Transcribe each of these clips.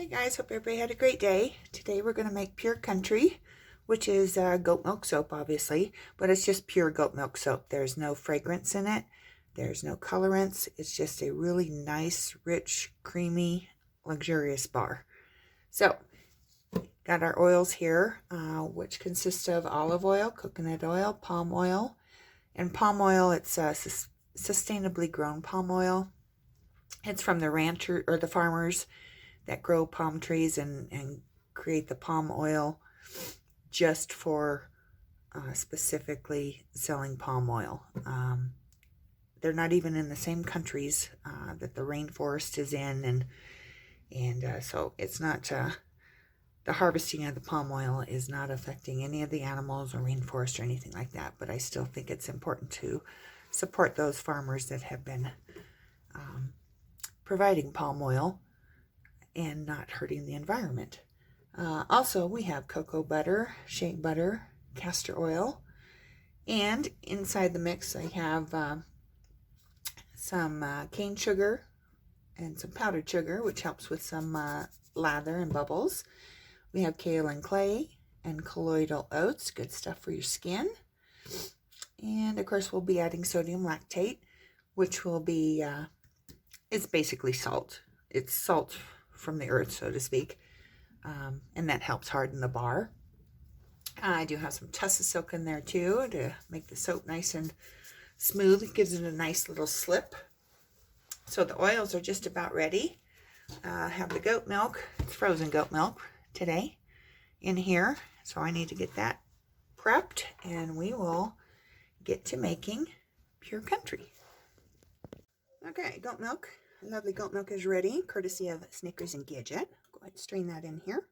Hey guys, hope everybody had a great day. Today we're going to make Pure Country, which is goat milk soap obviously, but it's just pure goat milk soap. There's no fragrance in it. There's no colorants. It's just a really nice, rich, creamy, luxurious bar. So, got our oils here, which consist of olive oil, coconut oil, palm oil. And palm oil, it's sustainably grown palm oil. It's from the rancher or the farmers that grow palm trees and create the palm oil just for specifically selling palm oil. They're not even in the same countries that the rainforest is in, and so it's not the harvesting of the palm oil is not affecting any of the animals or rainforest or anything like that. But I still think it's important to support those farmers that have been providing palm oil and not hurting the environment. Also, we have cocoa butter, shea butter, castor oil, and inside the mix I have some cane sugar and some powdered sugar, which helps with some lather and bubbles. We have kale and clay and colloidal oats, good stuff for your skin. And of course we'll be adding sodium lactate, which will be, it's basically salt. It's salt from the earth, so to speak, and that helps harden the bar. I do have some tussa silk in there too to make the soap nice and smooth. It gives it a nice little slip. So the oils are just about ready. I have the goat milk, it's frozen goat milk today, in here. So I need to get that prepped and we will get to making Pure Country. Okay, goat milk. Lovely goat milk is ready, courtesy of Snickers and Gadget. Go ahead and strain that in here.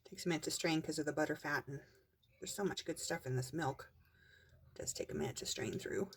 Takes a minute to strain because of the butter fat, and there's so much good stuff in this milk. It does take a minute to strain through.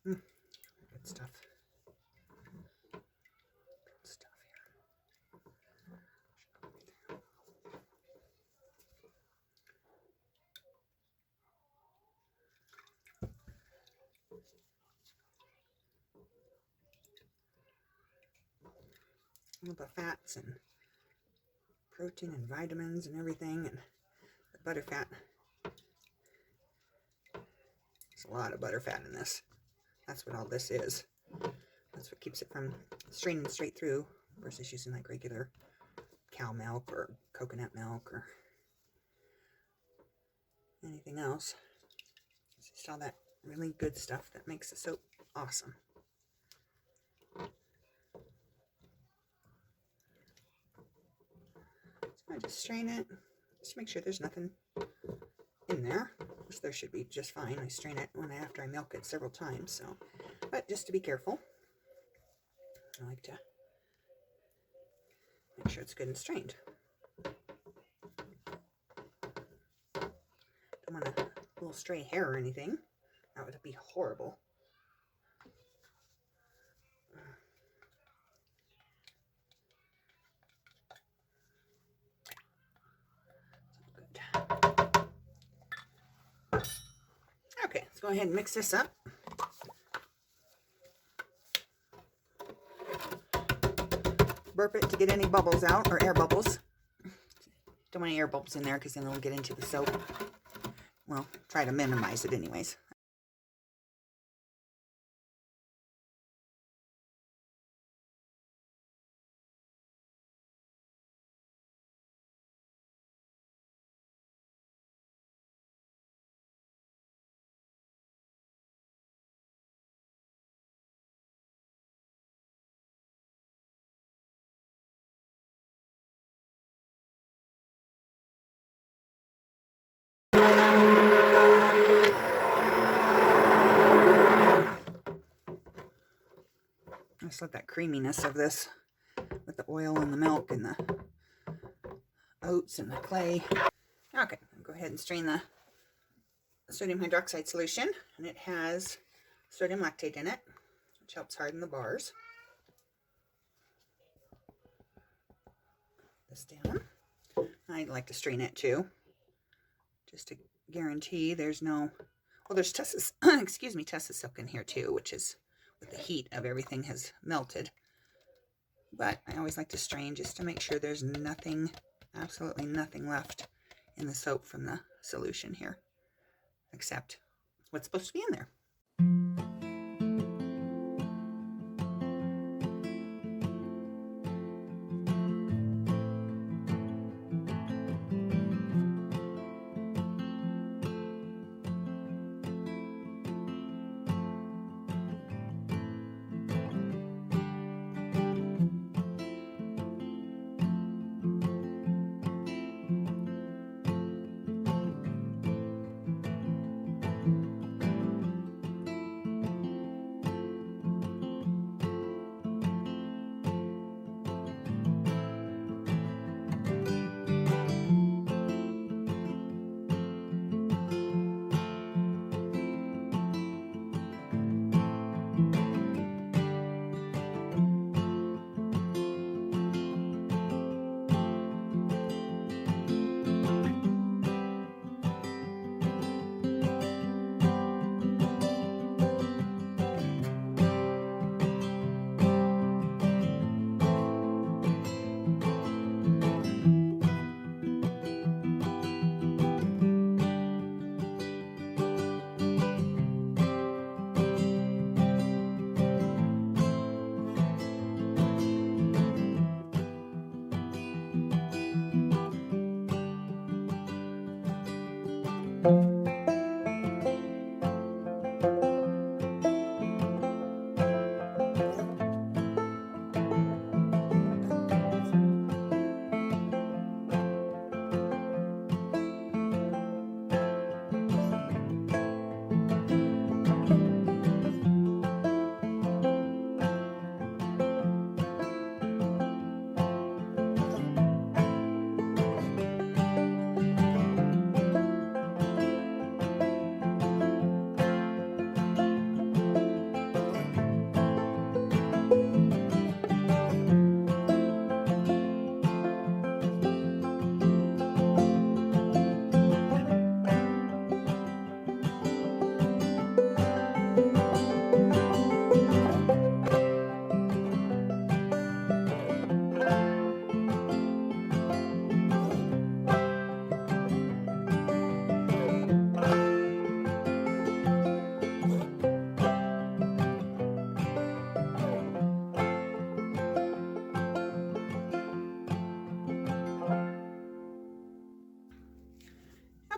Good stuff. Good stuff here. All the fats and protein and vitamins and everything, and the butter fat. There's a lot of butter fat in this. That's what all this is. That's what keeps it from straining straight through versus using like regular cow milk or coconut milk or anything else. It's just all that really good stuff that makes the soap awesome. So I just strain it, just make sure there's nothing in there, which there should be just fine. I strain it after I milk it several times, so, but just to be careful, I like to make sure it's good and strained. Don't want a little stray hair or anything. That would be horrible. Okay, let's go ahead and mix this up. Burp it to get any bubbles out, or air bubbles. Don't want any air bubbles in there because then it'll get into the soap. Well, try to minimize it anyways. just let that creaminess of this with the oil and the milk and the oats and the clay. Okay, I'll go ahead and strain the sodium hydroxide solution, and it has sodium lactate in it, which helps harden the bars. This down. I like to strain it too, just to guarantee there's no, well, there's Tessa's, excuse me, Tessa's silk in here too, which is with the heat of everything has melted. But I always like to strain just to make sure there's nothing, absolutely nothing left in the soap from the solution here, except what's supposed to be in there.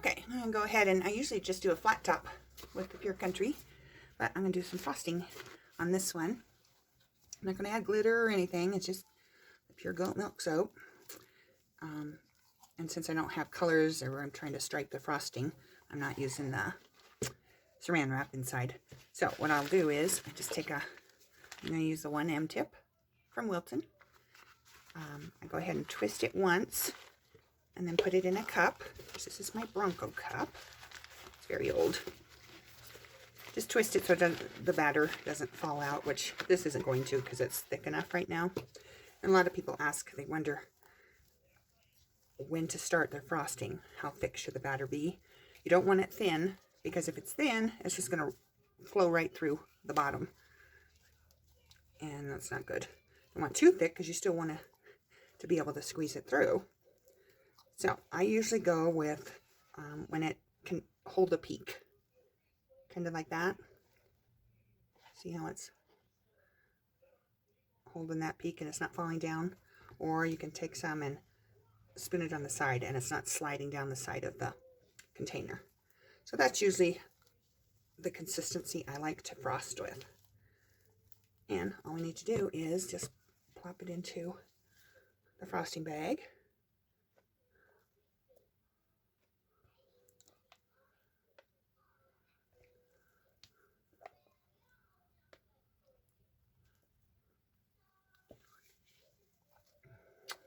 Okay, I'm going to go ahead and I usually just do a flat top with the Pure Country, but I'm going to do some frosting on this one. I'm not going to add glitter or anything. It's just the pure goat milk soap. And since I don't have colors or I'm trying to stripe the frosting, I'm not using the saran wrap inside. So what I'll do is I just take I'm going to use the 1M tip from Wilton. I go ahead and twist it once and then put it in a cup. This is my Bronco cup. It's very old. Just twist it so the batter doesn't fall out, which this isn't going to because it's thick enough right now. And a lot of people ask, they wonder when to start their frosting. How thick should the batter be? You don't want it thin, because if it's thin, it's just going to flow right through the bottom. And that's not good. You don't want too thick because you still want to be able to squeeze it through. So I usually go with when it can hold a peak. Kind of like that. See how it's holding that peak and it's not falling down? Or you can take some and spoon it on the side and it's not sliding down the side of the container. So that's usually the consistency I like to frost with. And all we need to do is just plop it into the frosting bag.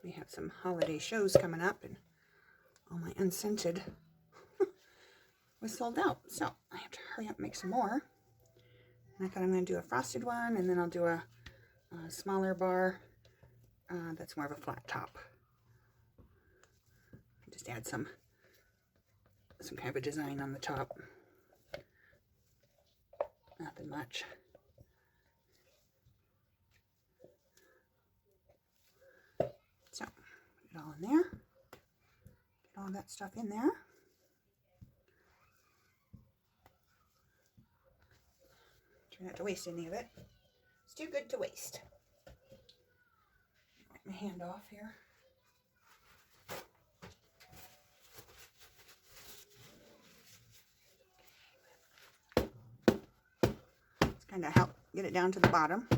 We have some holiday shows coming up, and all my unscented was sold out. So I have to hurry up and make some more. And I thought I'm going to do a frosted one, and then I'll do a smaller bar that's more of a flat top. Just add some kind of a design on the top. Nothing much. So, put it all in there. Get all that stuff in there. Try not to waste any of it. It's too good to waste. Wipe my hand off here. Let's kind of help get it down to the bottom.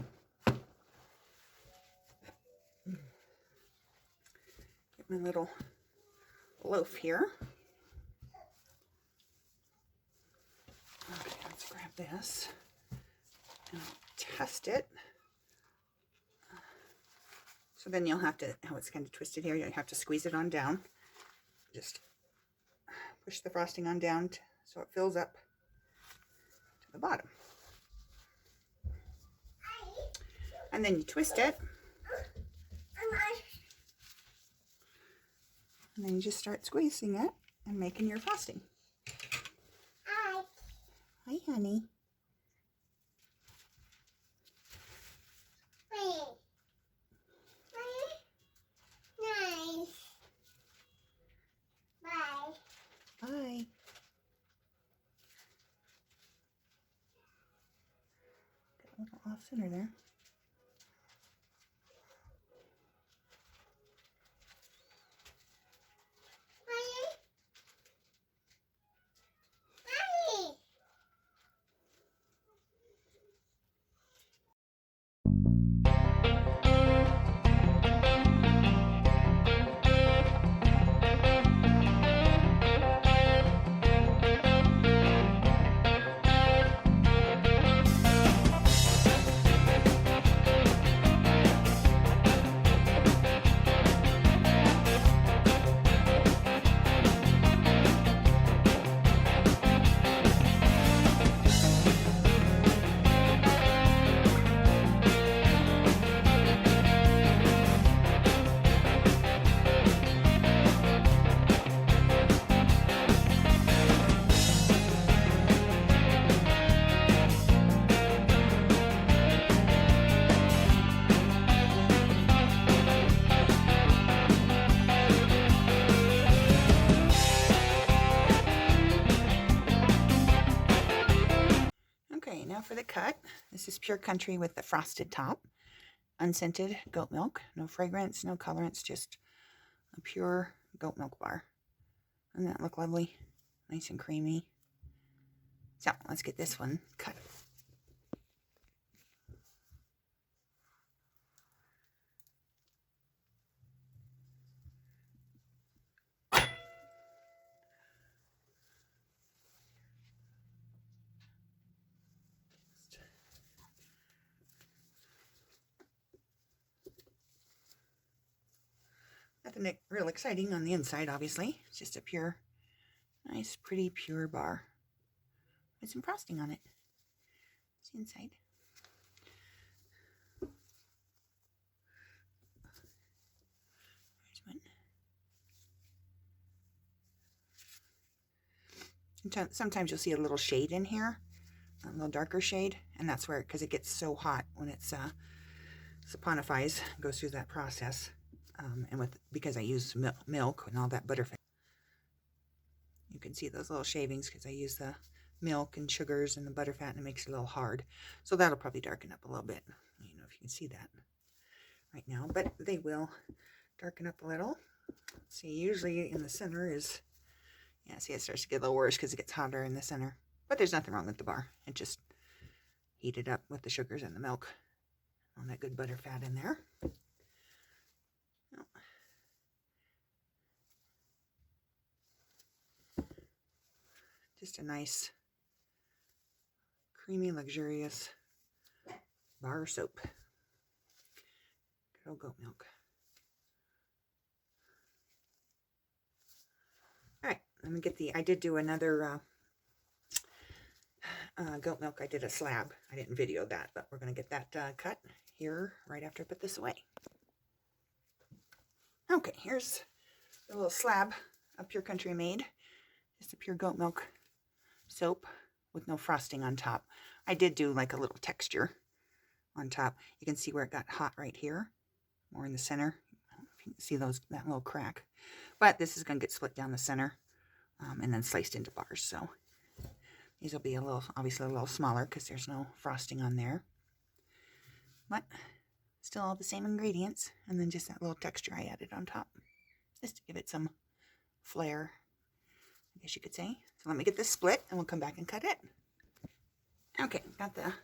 Get my little loaf here. Okay, let's grab this and test it. So then you'll have to, how it's kind of twisted here, you have to squeeze it on down. Just push the frosting on down so it fills up to the bottom. And then you twist it. And then you just start squeezing it and making your frosting. Hi. Hi, honey. Nice. Bye. Bye. Got a little off center there. Now for the cut. This is Pure Country with the frosted top. Unscented goat milk. No fragrance, no colorants, just a pure goat milk bar. Doesn't that look lovely? Nice and creamy. So let's get this one cut. Nothing real exciting on the inside, obviously. It's just a pure, nice, pretty, pure bar with some frosting on it. It's inside. There's one. Sometimes you'll see a little shade in here, a little darker shade, and that's where, because it gets so hot when it's saponifies, goes through that process. And because I use milk and all that butterfat, you can see those little shavings because I use the milk and sugars and the butterfat, and it makes it a little hard. So that'll probably darken up a little bit. I don't know if you can see that right now, but they will darken up a little. See, usually in the center is, yeah, see, it starts to get a little worse because it gets hotter in the center. But there's nothing wrong with the bar. It just heated up with the sugars and the milk. All that good butterfat in there. Just a nice, creamy, luxurious bar soap. Good old goat milk. Let me get I did do another goat milk. I did a slab. I didn't video that, but we're going to get that cut here right after I put this away. Okay, here's the little slab of Pure Country made. Just a pure goat milk soap with no frosting on top. I did do like a little texture on top. You can see where it got hot right here, more in the center. I don't know if you can see that little crack. But this is going to get split down the center and then sliced into bars. So these will be obviously a little smaller because there's no frosting on there. But still all the same ingredients. And then just that little texture I added on top. Just to give it some flair, I guess you could say. So let me get this split and we'll come back and cut it. Okay, got the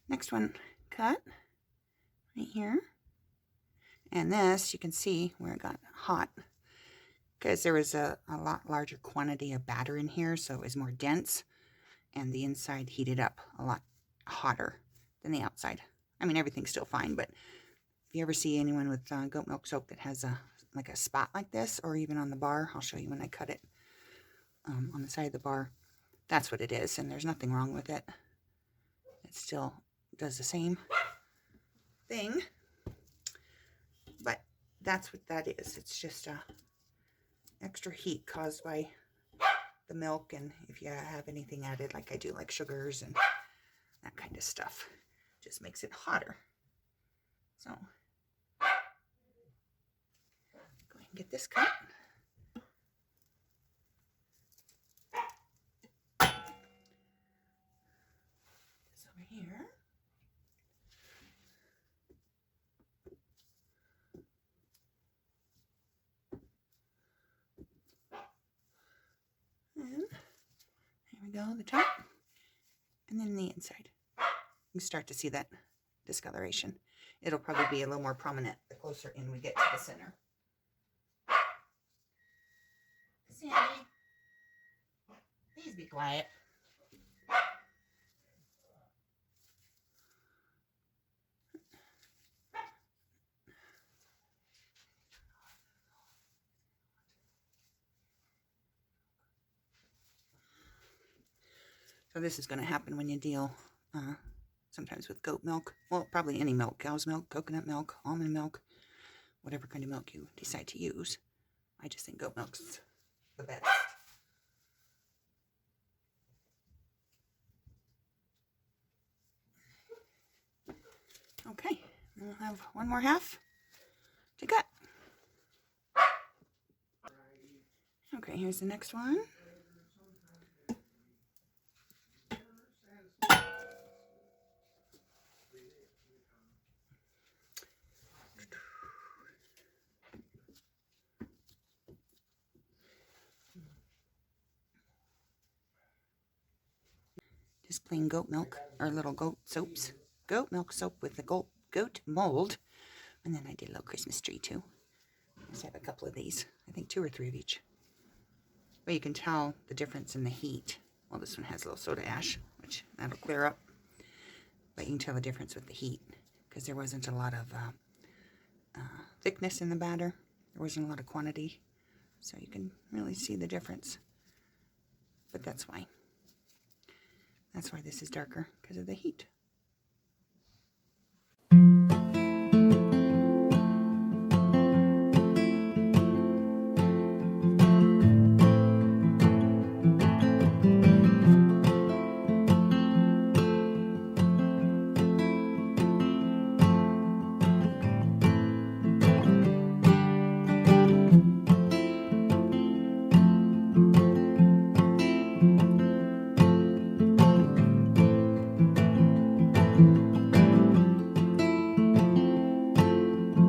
next one cut right here. And this, you can see where it got hot because there was a lot larger quantity of batter in here, so it was more dense. And the inside heated up a lot hotter than the outside. I mean, everything's still fine, but if you ever see anyone with goat milk soap that has like a spot like this, or even on the bar, I'll show you when I cut it on the side of the bar. That's what it is, and there's nothing wrong with it. It still does the same thing, but that's what that is. It's just extra heat caused by the milk, and if you have anything added like I do, like sugars and that kind of stuff, just makes it hotter. So go ahead and get this cut. This over here. And here we go, the top, and then the inside. You can start to see that discoloration. It'll probably be a little more prominent the closer in we get to the center. Sandy, please be quiet. So this is going to happen when you deal sometimes with goat milk. Well, probably any milk. Cow's milk, coconut milk, almond milk, whatever kind of milk you decide to use. I just think goat milk's the best. Okay, we'll have one more half to cut. Okay, here's the next one. Just plain goat milk, or little goat soaps. Goat milk soap with the goat mold. And then I did a little Christmas tree too. I just have a couple of these. I think 2 or 3 of each. But you can tell the difference in the heat. Well, this one has a little soda ash, which that'll clear up. But you can tell the difference with the heat, because there wasn't a lot of thickness in the batter. There wasn't a lot of quantity. So you can really see the difference. But that's why. That's why this is darker, because of the heat.